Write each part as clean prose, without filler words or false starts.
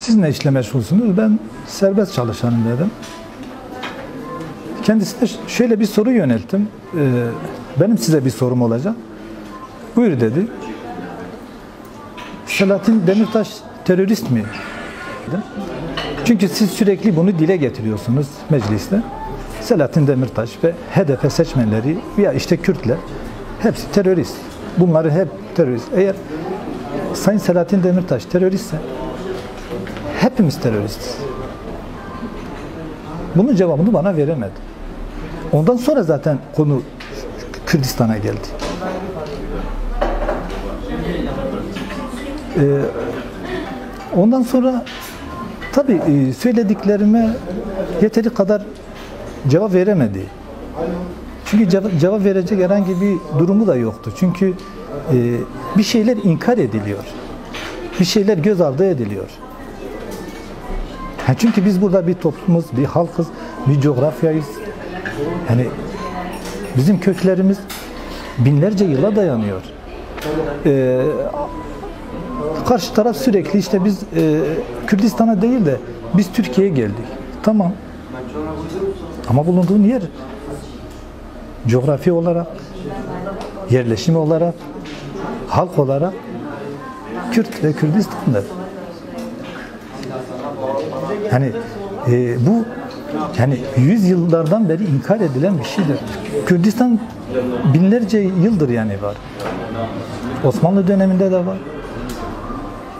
Siz ne işle meşgulsünüz? Ben serbest çalışanım dedim. Kendisine şöyle bir soru yönelttim. Benim size bir sorum olacak. Buyur dedi. Selahattin Demirtaş terörist mi? Dedim. Çünkü siz sürekli bunu dile getiriyorsunuz mecliste. Selahattin Demirtaş ve HDP seçmenleri veya işte Kürtler hepsi terörist. Bunları hep terörist. Eğer Sayın Selahattin Demirtaş teröristse hepimiz teröristiz. Bunun cevabını bana veremedi. Ondan sonra zaten konu Kürdistan'a geldi. Ondan sonra tabii söylediklerime yeteri kadar cevap veremedi. Çünkü cevap verecek herhangi bir durumu da yoktu. Çünkü bir şeyler inkar ediliyor. Bir şeyler göz ardı ediliyor. Çünkü biz burada bir toplumuz, bir halkız, bir coğrafyayız. Yani bizim köklerimiz binlerce yıla dayanıyor. Karşı taraf sürekli işte biz Kürdistan'a değil de biz Türkiye'ye geldik. Tamam. Ama bulunduğun yer coğrafi olarak, yerleşim olarak, halk olarak Kürt ve Kürdistan'dır. Yani bu yani yüzyıllardan beri inkar edilen bir şeydir. Kürdistan binlerce yıldır yani var. Osmanlı döneminde de var.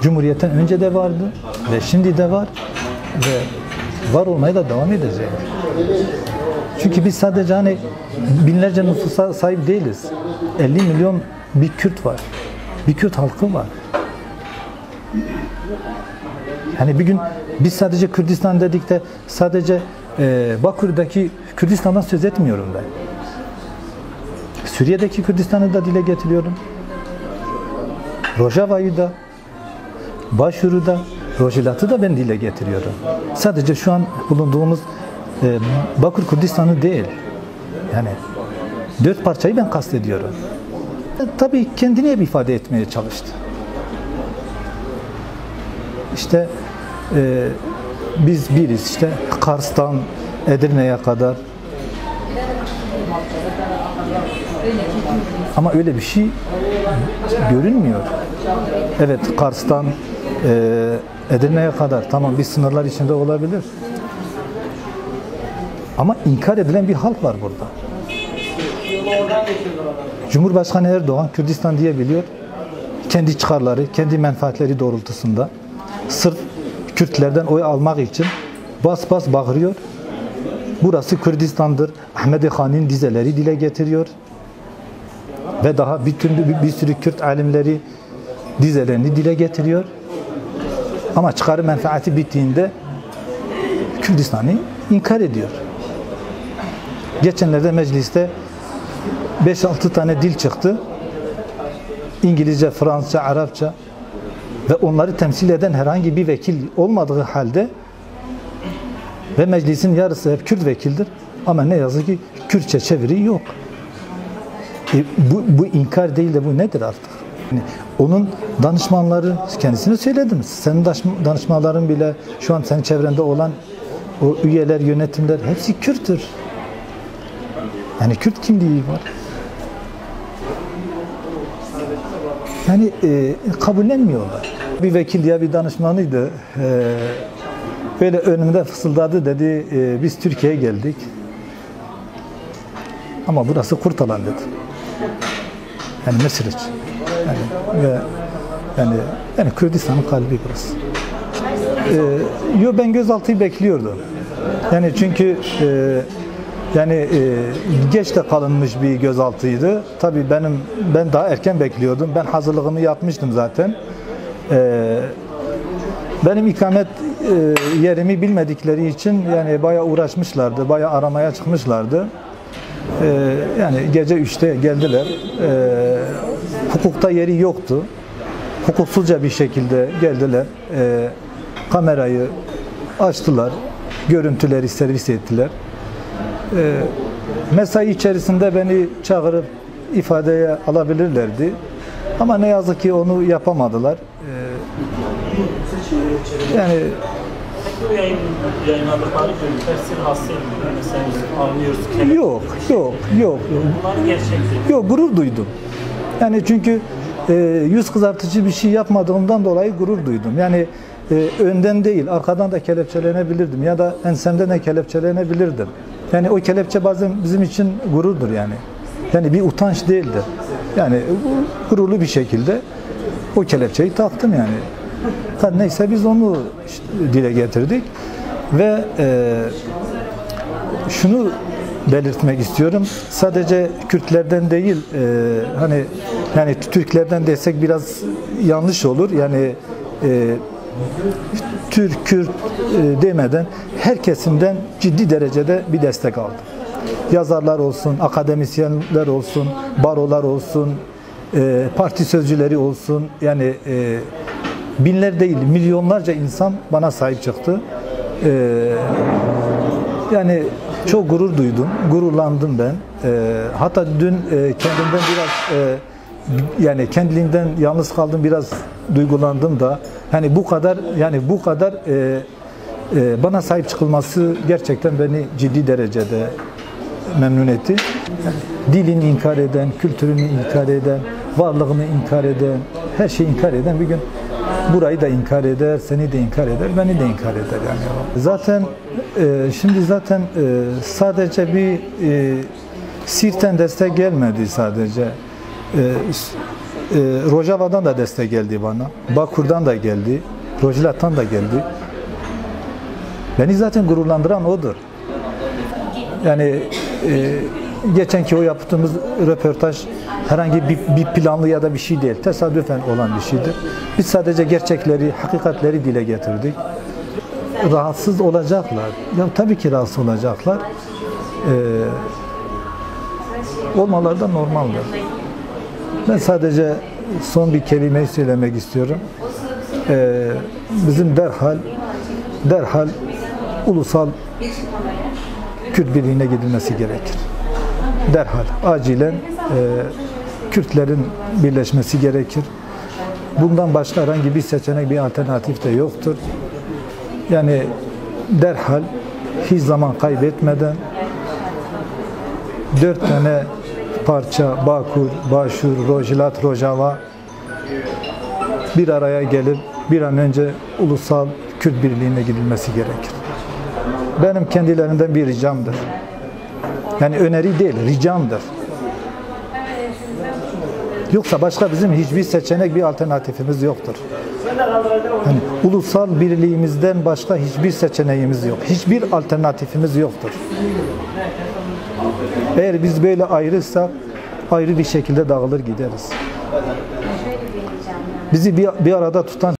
Cumhuriyetten önce de vardı ve şimdi de var ve var olmaya da devam edecek. Çünkü biz sadece hani binlerce nüfusa sahip değiliz. 50 milyon bir Kürt var. Bir Kürt halkı var. Yani bir gün biz sadece Kürdistan dedik de sadece Bakü'deki Kürdistan'dan söz etmiyorum ben. Suriye'deki Kürdistan'ı da dile getiriyorum. Rojava'yı da, Başuru'da, Rojilat'ı da ben dile getiriyorum. Sadece şu an bulunduğumuz Bakür Kürdistan'ı değil. Yani 4 parçayı ben kastediyorum. Tabii kendini hep ifade etmeye çalıştı. İşte biz biriz işte Kars'tan Edirne'ye kadar. Ama öyle bir şey görünmüyor. Evet, Kars'tan Edirne'ye kadar tamam bir sınırlar içinde olabilir. Ama inkar edilen bir halk var burada. Cumhurbaşkanı Erdoğan Kürdistan diyebiliyor. Kendi çıkarları, kendi menfaatleri doğrultusunda sırf Kürtlerden oy almak için bas bas bağırıyor. Burası Kürdistan'dır. Ahmedi Han'ın dizeleri dile getiriyor. Ve daha bir sürü Kürt alimleri dizelerini dile getiriyor. Ama çıkarı menfaati bittiğinde Kürdistan'ı inkar ediyor. Geçenlerde mecliste 5-6 tane dil çıktı. İngilizce, Fransızca, Arapça ve onları temsil eden herhangi bir vekil olmadığı halde ve meclisin yarısı hep Kürt vekildir. Ama ne yazık ki Kürtçe çeviri yok. Bu inkar değil de bu nedir artık? Yani onun danışmanları kendisine söyledim. Senin danışmanların bile şu an senin çevrende olan o üyeler, yönetimler hepsi Kürttür. Yani Kürt kimliği var. Yani kabullenmiyorlar. Bir vekil ya bir danışmanıydı. Böyle önümde fısıldadı dedi. Biz Türkiye'ye geldik. Ama burası Kurtalan dedi. Yani Mesriç. Yani Kürdistan'ın kalbi burası. Ben gözaltıyı bekliyordum. Yani çünkü geç de kalınmış bir gözaltıydı. Tabii ben daha erken bekliyordum. Ben hazırlığımı yapmıştım zaten. Benim ikamet yerimi bilmedikleri için yani bayağı uğraşmışlardı. Bayağı aramaya çıkmışlardı. Yani gece 3'te geldiler. Hukukta yeri yoktu. Hukuksuzca bir şekilde geldiler. Kamerayı açtılar. Görüntüleri servis ettiler. Mesai içerisinde beni çağırıp ifadeye alabilirlerdi. Ama ne yazık ki onu yapamadılar. Yani Peki o yayınladıkları görüntüler sizi rahatsız etmiyor. Mesela anlıyoruz. yok. Bunlar gerçektir. Yok, gurur duydum. Yani çünkü yüz kızartıcı bir şey yapmadığımdan dolayı gurur duydum. Yani önden değil, arkadan da kelepçelenebilirdim ya da ensemden de kelepçelenebilirdim. Yani o kelepçe bazen bizim için gururdur yani. Yani bir utanç değildir. Yani gururlu bir şekilde o kelepçeyi taktım yani. Neyse biz onu işte dile getirdik ve şunu belirtmek istiyorum. Sadece Kürtlerden değil, hani yani Türklerden desek biraz yanlış olur. Yani Türk, Kürt demeden her kesimden ciddi derecede bir destek aldım. Yazarlar olsun, akademisyenler olsun, barolar olsun, parti sözcüleri olsun. Yani binler değil, milyonlarca insan bana sahip çıktı. Yani çok gurur duydum, gururlandım ben. Hatta dün kendimden biraz yani kendiliğimden yalnız kaldım, biraz duygulandım da. Hani bu kadar bana sahip çıkılması gerçekten beni ciddi derecede memnun etti. Dilini inkar eden, kültürünü inkar eden, varlığını inkar eden, her şeyi inkar eden bir gün burayı da inkar eder, seni de inkar eder, beni de inkar eder yani. Zaten şimdi sadece bir Siirt'ten destek gelmedi sadece. Rojava'dan da destek geldi bana. Bakur'dan da geldi. Rojilat'tan da geldi. Beni zaten gururlandıran odur. Yani geçenki o yaptığımız röportaj herhangi bir planlı ya da bir şey değil. Tesadüfen olan bir şeydir. Biz sadece gerçekleri, hakikatleri dile getirdik. Rahatsız olacaklar. Ya tabii ki rahatsız olacaklar. Olmaları da normaldir. Ben sadece son bir kelimeyi söylemek istiyorum. Bizim derhal ulusal Kürt birliğine gidilmesi gerekir. Derhal, acilen Kürtlerin birleşmesi gerekir. Bundan başka herhangi bir seçenek, bir alternatif de yoktur. Yani derhal, hiç zaman kaybetmeden 4 tane parça, Bakur, Başur, Rojilat, Rojava bir araya gelip bir an önce ulusal Kürt birliğine gidilmesi gerekir. Benim kendilerinden bir ricamdır. Yani öneri değil, ricamdır. Yoksa başka bizim hiçbir seçenek, bir alternatifimiz yoktur. Yani ulusal birliğimizden başka hiçbir seçeneğimiz yok. Hiçbir alternatifimiz yoktur. Eğer biz böyle ayrıysak ayrı bir şekilde dağılır gideriz. Bizi bir arada tutan